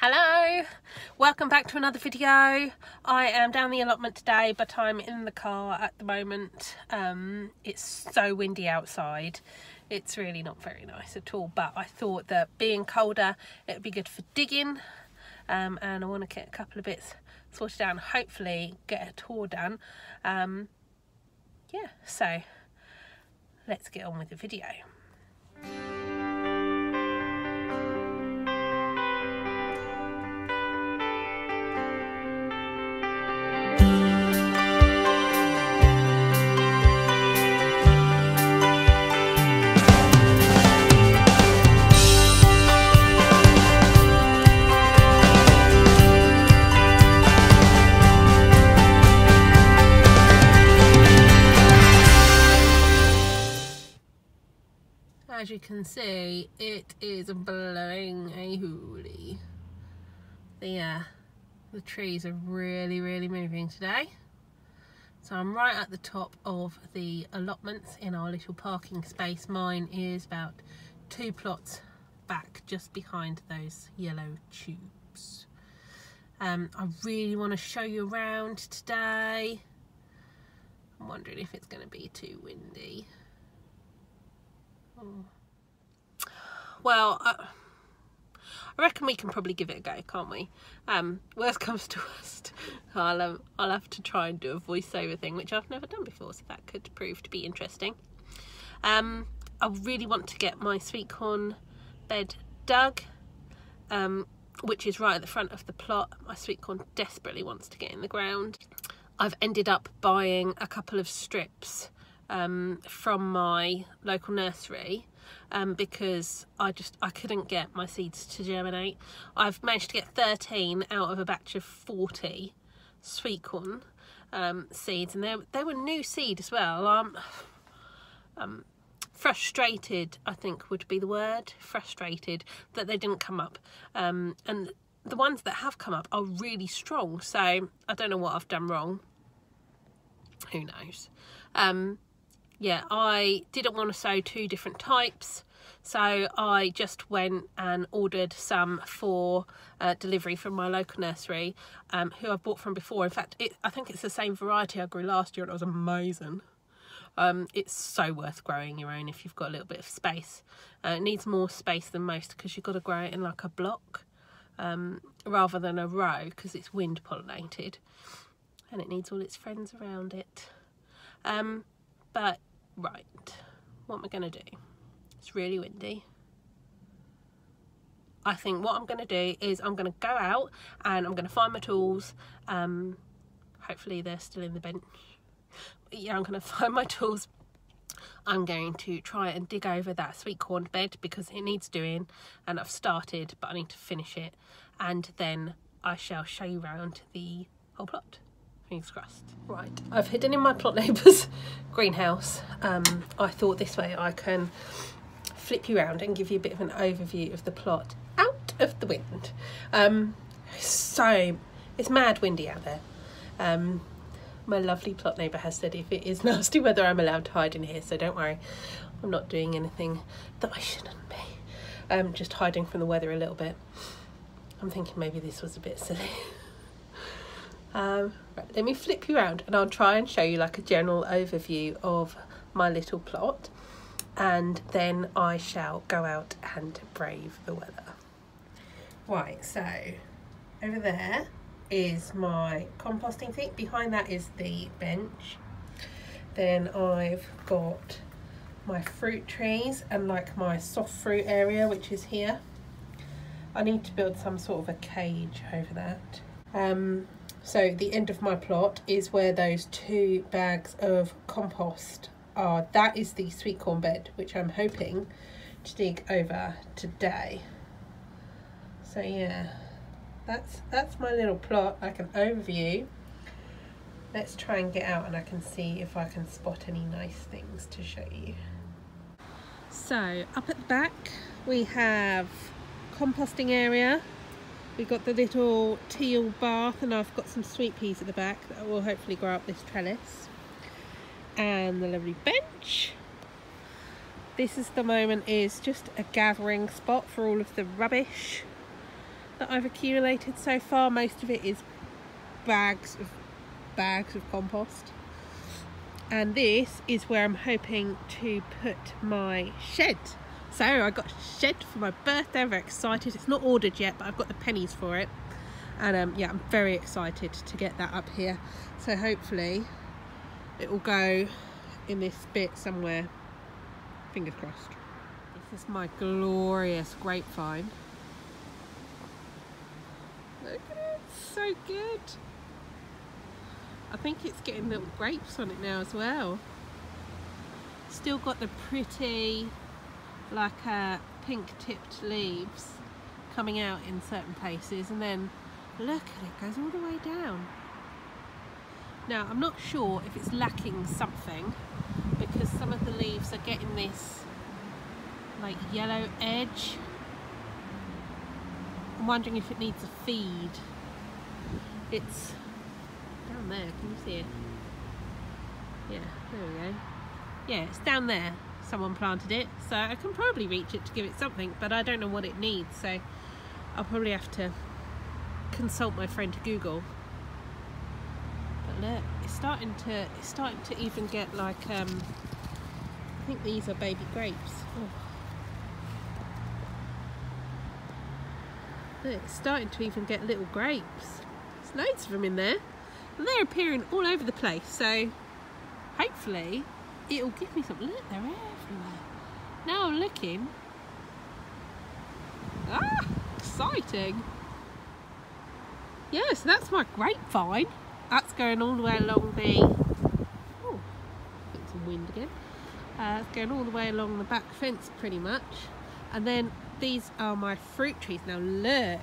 Hello, welcome back to another video. I am down the allotment today, but I'm in the car at the moment. It's so windy outside. It's really not very nice at all, but I thought that being colder it would be good for digging, and I want to get a couple of bits sorted out and hopefully get a tour done. Yeah, so let's get on with the video. As you can see, it is blowing a hoolie. The trees are really moving today. So I'm right at the top of the allotments in our little parking space. Mine is about 2 plots back, just behind those yellow tubes. I really want to show you around today. I'm wondering if it's going to be too windy. Well, I reckon we can probably give it a go, can't we? Worst comes to worst, I'll have to try and do a voiceover thing, which I've never done before, so that could prove to be interesting. I really want to get my sweet corn bed dug, which is right at the front of the plot. My sweet corn desperately wants to get in the ground. I've ended up buying a couple of strips from my local nursery because I couldn't get my seeds to germinate. I've managed to get 13 out of a batch of 40 sweet corn seeds, and they were new seed as well. Frustrated, I think would be the word, frustrated that they didn't come up, and the ones that have come up are really strong, so I don't know what I've done wrong. Who knows? Yeah, I didn't want to sow 2 different types, so I just went and ordered some for delivery from my local nursery, who I've bought from before. In fact, I think it's the same variety I grew last year, and it was amazing. It's so worth growing your own if you've got a little bit of space. It needs more space than most because you've got to grow it in like a block rather than a row, because it's wind pollinated and it needs all its friends around it. But right, what am I going to do? It's really windy. I think what I'm going to do is I'm going to go out and I'm going to find my tools. Hopefully they're still in the bench. Yeah, I'm going to find my tools. I'm going to try and dig over that sweet corn bed because it needs doing, and I've started, but I need to finish it, and then I shall show you around the whole plot. Fingers crossed. Right, I've hidden in my plot neighbour's greenhouse. I thought this way I can flip you around and give you a bit of an overview of the plot out of the wind. So it's mad windy out there. My lovely plot neighbour has said if it is nasty weather I'm allowed to hide in here, so don't worry, I'm not doing anything that I shouldn't be. Just hiding from the weather a little bit. I'm thinking maybe this was a bit silly. Right, let me flip you around and I'll try and show you like a general overview of my little plot, and then I shall go out and brave the weather. Right, so over there is my composting thing. Behind that is the bench. Then I've got my fruit trees and like my soft fruit area, which is here. I need to build some sort of a cage over that. So the end of my plot is where those 2 bags of compost are. That is the sweet corn bed, which I'm hoping to dig over today. So yeah, that's my little plot, like an overview. Let's try and get out and I can see if I can spot any nice things to show you. So up at the back we have composting area. We've got the little teal bath, and I've got some sweet peas at the back that will hopefully grow up this trellis. And the lovely bench. This is the moment is just a gathering spot for all of the rubbish. that I've accumulated so far. Most of it is bags of compost, and this is where I'm hoping to put my shed. So I got a shed for my birthday. I'm very excited. It's not ordered yet, but I've got the pennies for it, and yeah, I'm very excited to get that up here. So hopefully it will go in this bit somewhere, fingers crossed. This is my glorious grapevine. Look at it, it's so good. I think it's getting little grapes on it now as well. Still got the pretty like pink tipped leaves coming out in certain places, and then look at it, goes all the way down. Now I'm not sure if it's lacking something, because some of the leaves are getting this like yellow edge. I'm wondering if it needs a feed. It's down there, can you see it? Yeah, there we go. Yeah, it's down there. Someone planted it, so I can probably reach it to give it something, but I don't know what it needs, so I'll probably have to consult my friend Google. But look, it's starting to even get like I think these are baby grapes. Oh. Look, it's starting to even get little grapes. There's loads of them in there, and they're appearing all over the place, so hopefully it'll give me something. Look, they're everywhere. Now I'm looking. Ah, exciting. Yeah, so that's my grapevine. That's going all the way along the... Oh, get some wind again. It's going all the way along the back fence pretty much. And then these are my fruit trees. Now look.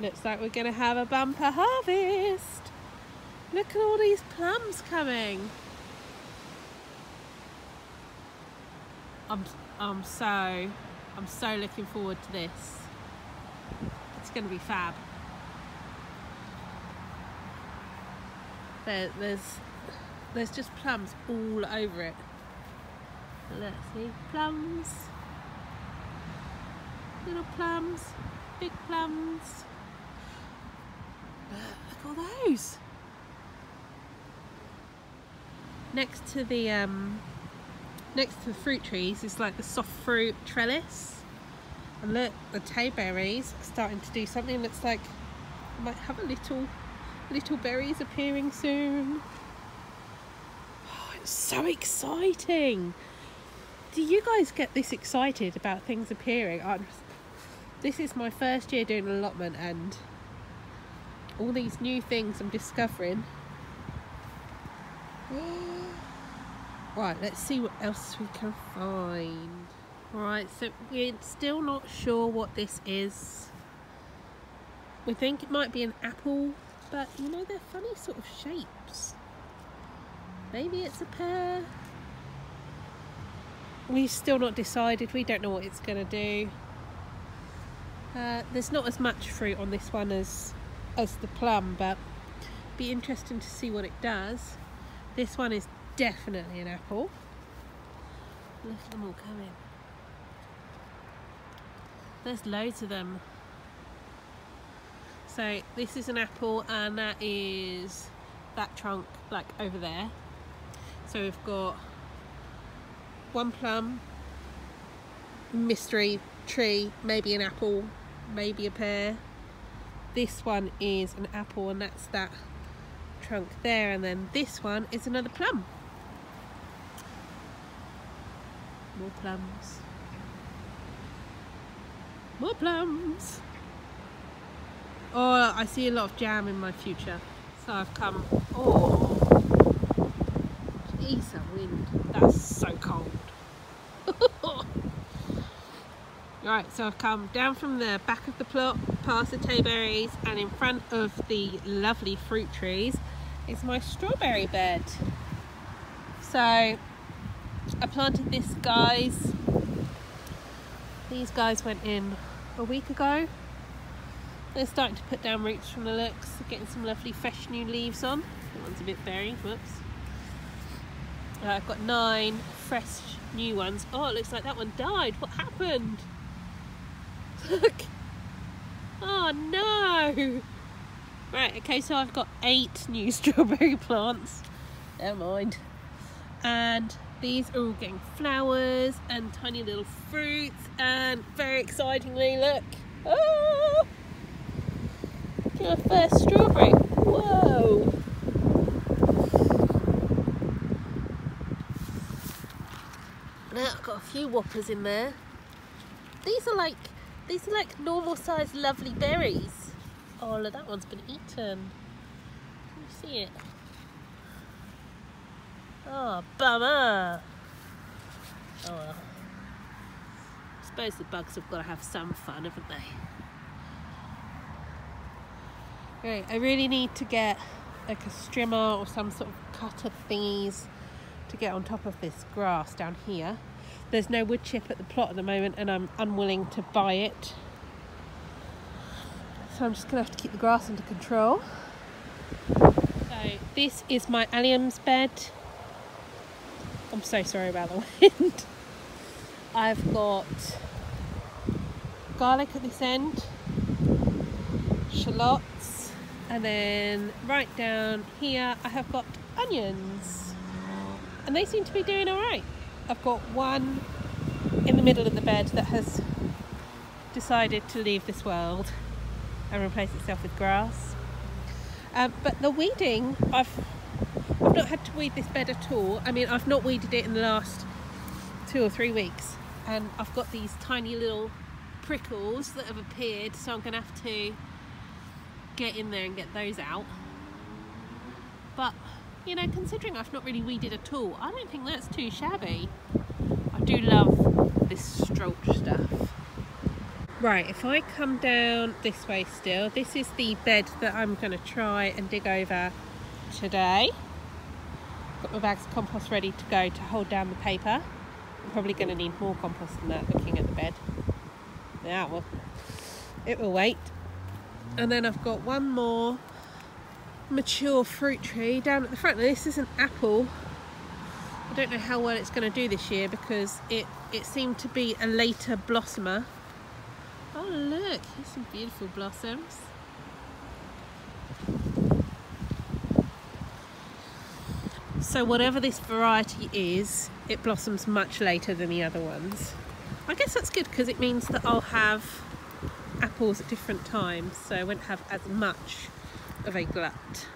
Looks like we're going to have a bumper harvest. Look at all these plums coming. I'm so looking forward to this. It's going to be fab. There's just plums all over it. Let's see, plums, little plums, big plums. Look at all those. Next to the fruit trees is like the soft fruit trellis, and look, the tayberries are starting to do something. Looks like I might have a little berries appearing soon. Oh, it's so exciting. Do you guys get this excited about things appearing? This is my first year doing an allotment, and all these new things I'm discovering. Right, let's see what else we can find. Alright, so we're still not sure what this is. We think it might be an apple, but you know, they're funny sort of shapes. Maybe it's a pear. We've still not decided. We don't know what it's going to do. There's not as much fruit on this one as the plum, but be interesting to see what it does. This one is definitely an apple. Look at them all coming. There's loads of them. So this is an apple, and that is that trunk like over there. So we've got one plum, mystery tree, maybe an apple, maybe a pear. This one is an apple, and that's that trunk there, and then this one is another plum. More plums. More plums. Oh, I see a lot of jam in my future. So I've come... Oh, jeez, that wind. That's so cold. Right, so I've come down from the back of the plot, past the tayberries, and in front of the lovely fruit trees is my strawberry bed. So I planted this, guys. These guys went in a week ago. They're starting to put down roots from the looks. They're getting some lovely fresh new leaves on. That one's a bit berry, whoops. I've got 9 fresh new ones. Oh, it looks like that one died. What happened? Look, Oh no! Right, okay, so I've got 8 new strawberry plants. Never mind. And these are all getting flowers and tiny little fruits, and very excitingly, look. Oh! Our first strawberry. Whoa! Now I've got a few whoppers in there. These are like normal sized lovely berries. Oh look, that one's been eaten. Can you see it? Oh, bummer. Oh well. I suppose the bugs have got to have some fun, haven't they? Right, I really need to get like a strimmer or some sort of cutter thingies to get on top of this grass down here. There's no wood chip at the plot at the moment and I'm unwilling to buy it. So I'm just going to have to keep the grass under control. So this is my alliums bed. I'm so sorry about the wind. I've got garlic at this end, shallots, and then right down here I have got onions. And they seem to be doing alright. I've got one in the middle of the bed that has decided to leave this world and replace itself with grass. But the weeding, I've not had to weed this bed at all. I mean, I've not weeded it in the last 2 or 3 weeks, and I've got these tiny little prickles that have appeared, so I'm going to have to get in there and get those out. But you know, considering I've not really weeded at all, I don't think that's too shabby. I do love this strulch stuff. Right, if I come down this way still, this is the bed that I'm going to try and dig over today. Got my bags of compost ready to go to hold down the paper. I'm probably going to need more compost than that looking at the bed. Yeah, well, it will wait. And then I've got one more mature fruit tree down at the front. Now, this is an apple. I don't know how well it's going to do this year because it seemed to be a later blossomer. Oh look, here's some beautiful blossoms. So whatever this variety is, it blossoms much later than the other ones. I guess that's good because it means that I'll have apples at different times, so I won't have as much of a glut.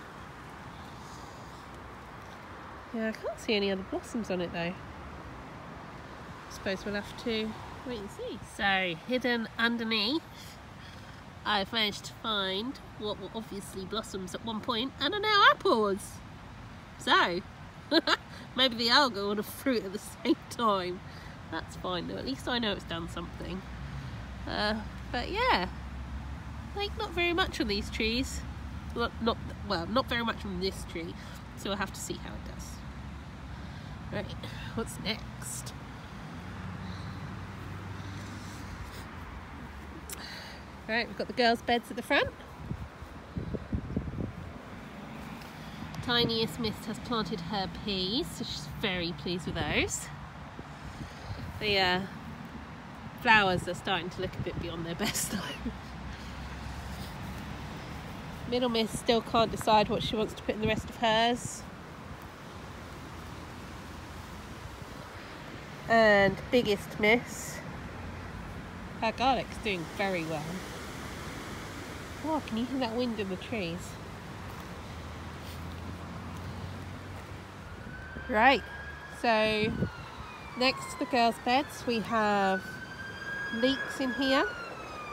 Yeah, I can't see any other blossoms on it though. I suppose we'll have to wait and see. So, hidden underneath, I've managed to find what were obviously blossoms at one point and are now apples. So, maybe the alga would have fruit at the same time. That's fine though, at least I know it's done something. But yeah, like not very much on these trees. Well, not very much on this tree, so we'll have to see how it does. Right, what's next? Right, we've got the girls' beds at the front. Tiniest Miss has planted her peas, so she's very pleased with those. The flowers are starting to look a bit beyond their best time. Middle Miss still can't decide what she wants to put in the rest of hers. And Biggest Miss, her garlic's doing very well. Oh, can you hear that wind in the trees? Right, so next to the girls' beds we have leeks in here.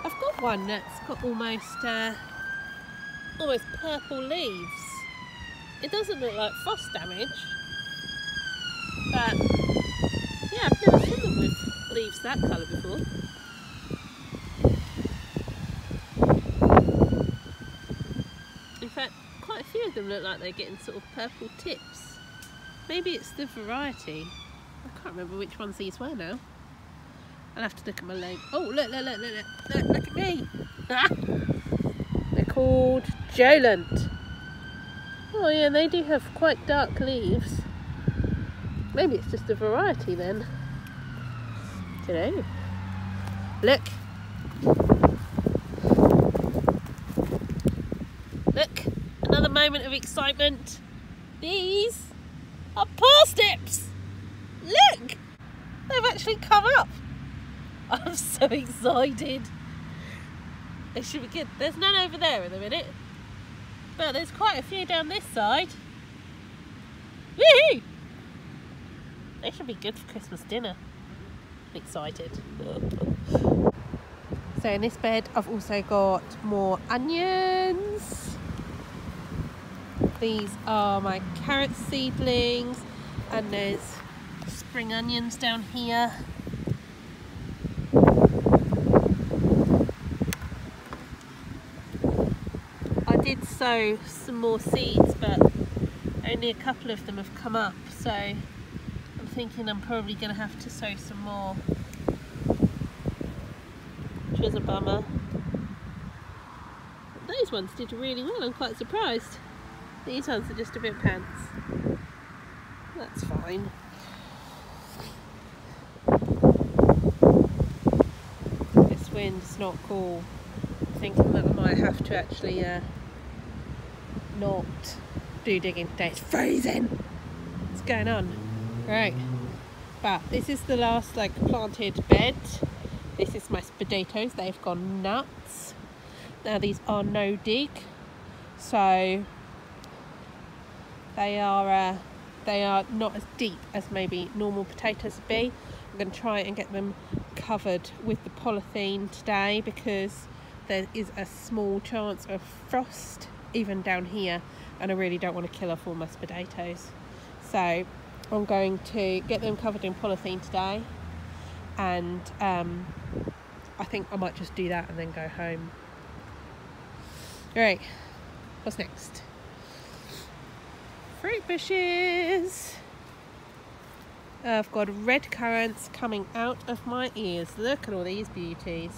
I've got one that's got almost purple leaves. It doesn't look like frost damage, but yeah, I've never seen them with leaves that colour before. In fact, quite a few of them look like they're getting sort of purple tips. Maybe it's the variety. I can't remember which ones these were now. I'll have to look at my label. Oh, look at me. They're called Jolant. Oh yeah, they do have quite dark leaves. Maybe it's just a variety then. Don't know. Look. moment of excitement. These are parsnips. Look, they've actually come up. I'm so excited. They should be good. There's none over there in a minute, but there's quite a few down this side. Woohoo! They should be good for Christmas dinner. I'm excited. So in this bed I've also got more onions. These are my carrot seedlings, and there's spring onions down here. I did sow some more seeds, but only a couple of them have come up, so I'm thinking I'm probably going to have to sow some more, which was a bummer. Those ones did really well, I'm quite surprised. These ones are just a bit pants. That's fine. This wind's not cool. I'm thinking that I might have to actually not do digging today. It's freezing. What's going on? Right. But this is the last planted bed. This is my potatoes. They've gone nuts. Now these are no dig, so they are not as deep as maybe normal potatoes would be. I'm going to try and get them covered with the polythene today because there is a small chance of frost even down here, and I really don't want to kill off all my potatoes. So I'm going to get them covered in polythene today, and I think I might just do that and then go home. Right, what's next? Fruit bushes. I've got red currants coming out of my ears. Look at all these beauties.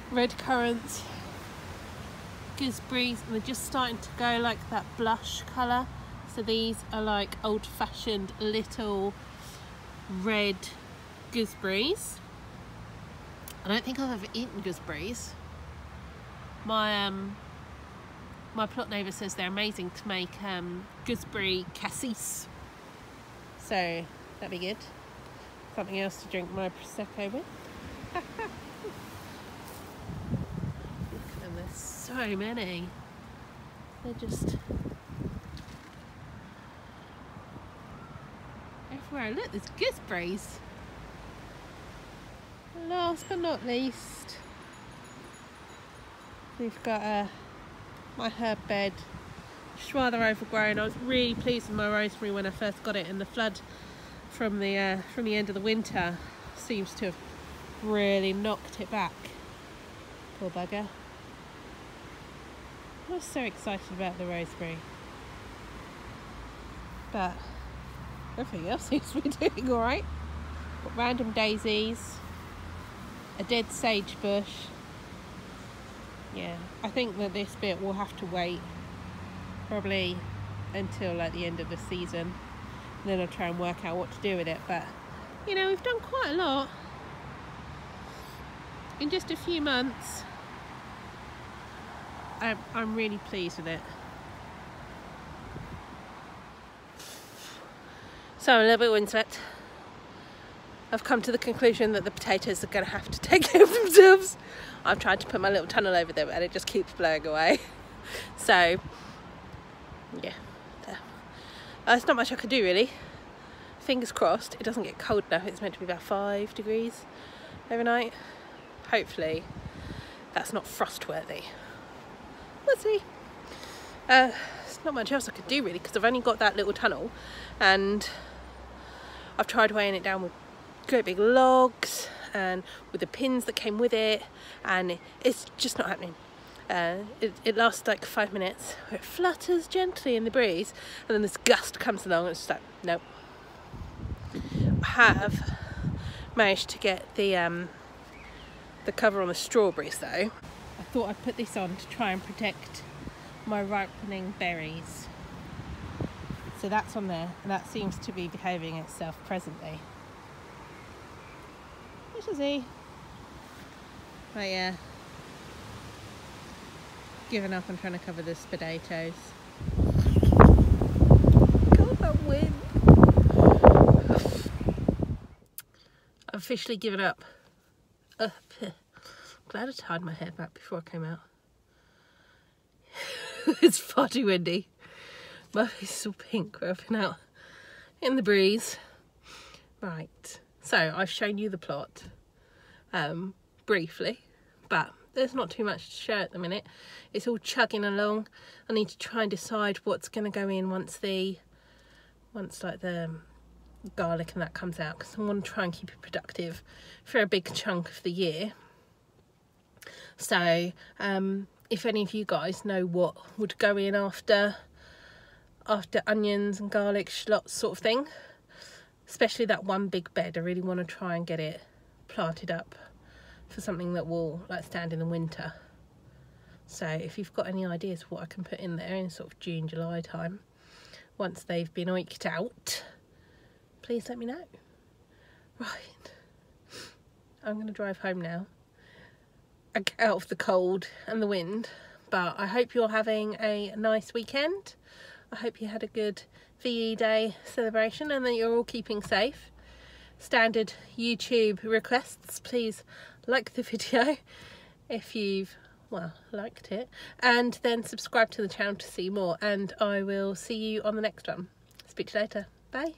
Red currants, gooseberries, and they're just starting to go like that blush colour. So these are like old-fashioned little red gooseberries. I don't think I've ever eaten gooseberries. My plot neighbour says they're amazing to make gooseberry cassis. So that'd be good. Something else to drink my Prosecco with. And there's so many. They're just everywhere. Look, there's gooseberries. Last but not least, we've got my herb bed, which is rather overgrown. I was really pleased with my rosemary when I first got it, and the flood from the end of the winter seems to have really knocked it back. Poor bugger. I was so excited about the rosemary, but everything else seems to be doing alright. Got random daisies, a dead sage bush. Yeah, I think that this bit will have to wait probably until the end of the season, and then I'll try and work out what to do with it. But you know, we've done quite a lot in just a few months. I'm really pleased with it. So I'm a little bit windswept. I've come to the conclusion that the potatoes are going to have to take care of themselves. I've tried to put my little tunnel over them and it just keeps blowing away. So, yeah. There's not much I can do really. Fingers crossed it doesn't get cold enough. It's meant to be about 5 degrees overnight. Hopefully that's not frostworthy. We'll see. There's not much else I could do really, because I've only got that little tunnel, and I've tried weighing it down with great big logs and with the pins that came with it, and it's just not happening. It lasts like 5 minutes where it flutters gently in the breeze, and then this gust comes along and it's just like, nope. I have managed to get the cover on the strawberries though. I thought I'd put this on to try and protect my ripening berries. So that's on there, and that seems to be behaving itself presently. We shall see. But yeah, given up on trying to cover the potatoes. God, that wind. I've officially given up. Glad I tied my hair back before I came out. It's far too windy. My face is all pink where I've been out in the breeze. Right, so I've shown you the plot briefly, but there's not too much to show at the minute. It's all chugging along. I need to try and decide what's going to go in once like the garlic and that comes out, because I want to try and keep it productive for a big chunk of the year. So if any of you guys know what would go in after onions and garlic, shallots sort of thing, especially that one big bed, I really want to try and get it planted up for something that will like stand in the winter. So if you've got any ideas of what I can put in there in sort of June, July time, once they've been oiked out, please let me know. Right, I'm going to drive home now. I get out of the cold and the wind, but I hope you're having a nice weekend. I hope you had a good VE Day celebration and that you're all keeping safe. Standard YouTube requests, please like the video if you've, well, liked it, and then subscribe to the channel to see more, and I will see you on the next one. Speak to you later. Bye.